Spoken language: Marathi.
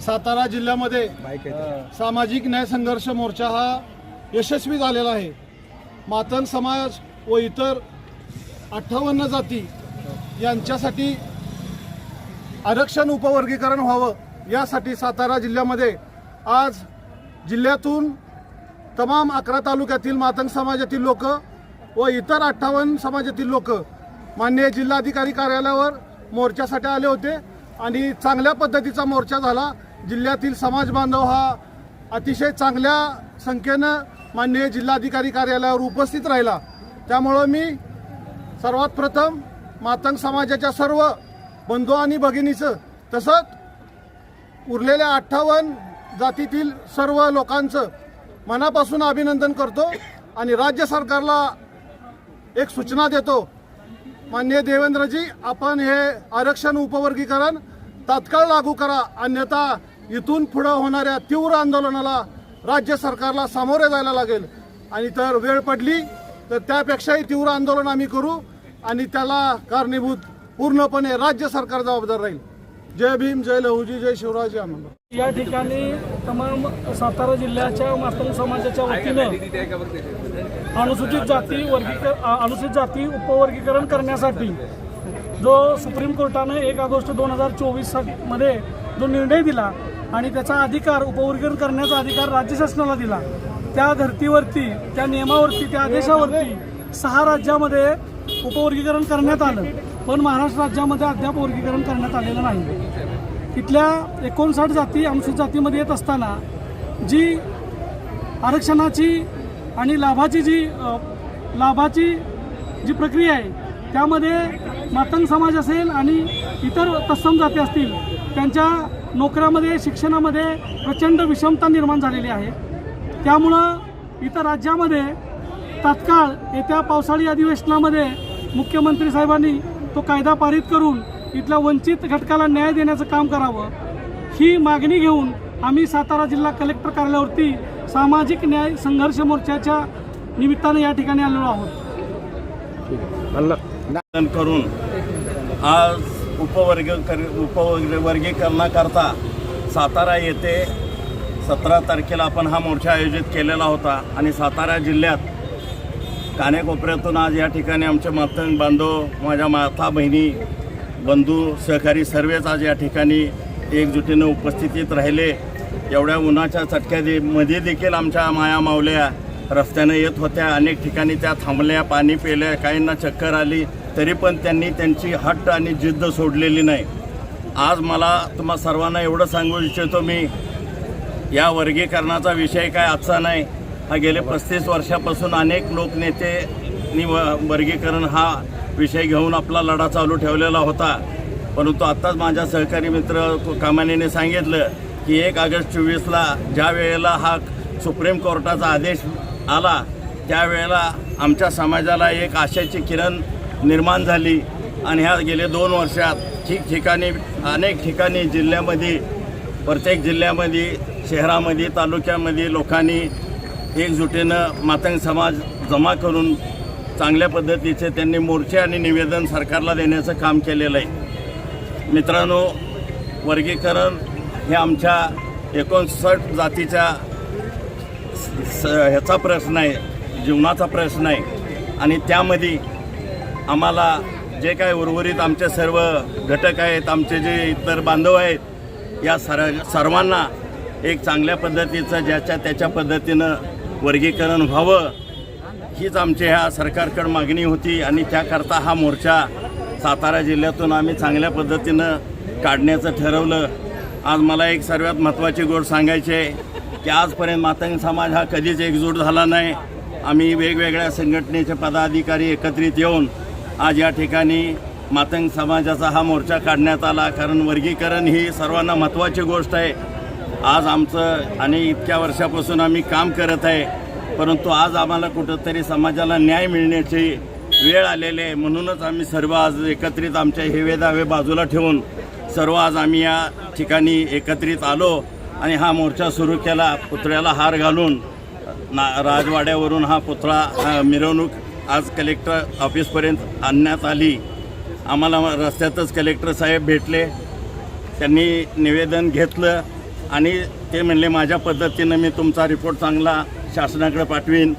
सातारा जिल्ह्यामध्ये सामाजिक न्याय संघर्ष मोर्चा हा यशस्वी झालेला आहे। मातंग समाज व इतर 58 जाती यांच्यासाठी आरक्षण उपवर्गीकरण व्हावं यासाठी सातारा जिल्ह्यामध्ये आज जिल्ह्यातून तमाम 11 तालुक्यातील मातंग समाजातील लोक व इतर 58 समाजातील लोक माननीय जिल्हाधिकारी कार्यालयावर मोर्चासाठी आले होते आणि चांगल्या पद्धतीचा मोर्चा झाला। जिल्ह्यातील समाज बांधव हा अतिशय चांगल्या संख्येनं माननीय जिल्हाधिकारी कार्यालयावर उपस्थित राहिला। त्यामुळे मी सर्वात प्रथम मातंग समाजाच्या सर्व बंधू आणि भगिनीचं तसंच उरलेल्या 58 जातीतील सर्व लोकांचं मनापासून अभिनंदन करतो आणि राज्य सरकारला एक सूचना देतो, माननीय देवेंद्रजी, आपण हे आरक्षण उपवर्गीकरण तात्काळ लागू करा, अन्यथा इथून पुढे होणाऱ्या तीव्र आंदोलनाला राज्य सरकारला सामोरे जायला लागेल आणि तर वेळ पडली तर त्यापेक्षाही तीव्र आंदोलन आम्ही करू आणि त्याला कारणीभूत पूर्णपणे राज्य सरकार जबाबदार राहील। जय भीम, जय लहुजी, जय शिवराज, जय आनंद। या ठिकाणी तमाम सातारा जिल्ह्याच्या मातंग समाजाच्या वतीनं अनुसूचित जाती उपवर्गीकरण करण्यासाठी जो सुप्रीम कोर्टाने 1 ऑगस्ट 2024 मध्ये जो निर्णय दिला आणि त्याचा अधिकार उपवर्गीकरण करण्याचा अधिकार राज्य शासनाला दिला, त्या धर्तीवरती, त्या नियमावरती, त्या आदेशावरती 6 राज्यामध्ये उपवर्गीकरण करण्यात आलं, पण महाराष्ट्र राज्यामध्ये अद्याप वर्गीकरण करण्यात आलेलं नाही। तिथल्या 59 जाती अनुसूचित जातीमध्ये येत असताना जी आरक्षणाची आणि लाभाची जी प्रक्रिया आहे त्यामध्ये मातंग समाज असेल आणि इतर तत्सम जाती असतील त्यांच्या नोकऱ्यामध्ये, शिक्षणामध्ये प्रचंड विषमता निर्माण झालेली आहे। त्यामुळं इतर राज्यामध्ये तात्काळ येत्या पावसाळी अधिवेशनामध्ये मुख्यमंत्री साहेबांनी तो कायदा पारित करून इथल्या वंचित घटकाला न्याय देण्याचं काम करावं, ही मागणी घेऊन आम्ही सातारा जिल्हा कलेक्टर कार्यालयावरती सामाजिक न्याय संघर्ष मोर्चाच्या निमित्ताने या ठिकाणी आलेलो आहोत। करून आज उपवर्गीकरणाकरता सातारा येथे 17 तारखेला आपण हा मोर्चा आयोजित केलेला होता आणि सातारा जिल्ह्यात कानेकोपऱ्यातून आज या ठिकाणी आमचे मातंग बांधव, माझ्या माता बहिणी, बंधू, सहकारी सर्वच आज या ठिकाणी एकजुटीने उपस्थितीत राहिले। एवढ्या उन्हाच्या चटक्यामध्ये देखील आमच्या माया मावल्या रस्त्याने येत होत्या, अनेक ठिकाणी त्या थांबल्या, पाणी पिल्या, काहींना चक्कर आली, तरी पण त्यांनी त्यांची हट्ट आणि जिद्द सोडलेली नाही। आज मला तुम्हा सर्वांना एवढं सांगू इच्छितो, मी या वर्गीकरणाचा विषय काय आजचा नाही, हा गेले 35 वर्षापासून अनेक लोकनेत्यांनी वर्गीकरण हा विषय घेऊन आपला लढा चालू ठेवलेला होता। परंतु आत्ताच माझ्या सहकारी मित्र कामानीने सांगितलं की 1 ऑगस्ट 2024ला ज्या वेळेला हा सुप्रीम कोर्टाचा आदेश आला त्यावेळेला आमच्या समाजाला एक आशेची किरण निर्माण झाली आणि ह्या गेले 2 वर्षात ठिकठिकाणी, अनेक ठिकाणी जिल्ह्यामध्ये, प्रत्येक जिल्ह्यामध्ये, शहरामध्ये, तालुक्यामध्ये लोकांनी एकजुटीनं मातंग समाज जमा करून चांगल्या पद्धतीचे त्यांनी मोर्चे आणि निवेदन सरकारला देण्याचं काम केलेलं आहे। मित्रांनो, वर्गीकरण हे आमच्या 59 जातीच्या ह्याचा प्रश्न आहे, जीवनाचा प्रश्न आहे आणि त्यामध्ये आम्हाला जे काय उर्वरित आमचे सर्व घटक आहेत, आमचे जे इतर बांधव आहेत, या सर्वांना एक चांगल्या पद्धतीचं ज्याच्या त्याच्या पद्धतीनं वर्गीकरण व्हावं हीच आमची ह्या सरकारकडे मागणी होती आणि त्याकरता हा मोर्चा सातारा जिल्ह्यातून आम्ही चांगल्या पद्धतीनं काढण्याचं ठरवलं। आज मला एक सर्वात महत्त्वाची गोष्ट सांगायची आहे की आजपर्यंत मातंग समाज हा कधीच एकजूट झाला नाही। आम्ही वेगवेगळ्या संघटनेचे पदाधिकारी एकत्रित येऊन आज या ठिकाणी मातंग समाजाचा हा मोर्चा काढण्यात आला, कारण वर्गीकरण ही सर्वांना महत्त्वाची गोष्ट आहे। आज आमचं आणि इतक्या वर्षापासून आम्ही काम करत आहे, परंतु आज आम्हाला कुठंतरी समाजाला न्याय मिळण्याची वेळ आलेली आहे, म्हणूनच आम्ही सर्व आज एकत्रित आमच्या हेवे दावे बाजूला ठेवून सर्व आज आम्ही या ठिकाणी एकत्रित आलो आणि हा मोर्चा सुरू केला। पुतळ्याला हार घालून राजवाड्यावरून हा पुतळा मिरवणूक आज कलेक्टर ऑफिसपर्यंत आणण्यात आली। आम्हाला रस्त्यातच कलेक्टर साहेब भेटले, त्यांनी निवेदन घेतलं आणि ते म्हणले माझ्या पद्धतीनं मी तुमचा रिपोर्ट चांगला शासनाकडे पाठवीन.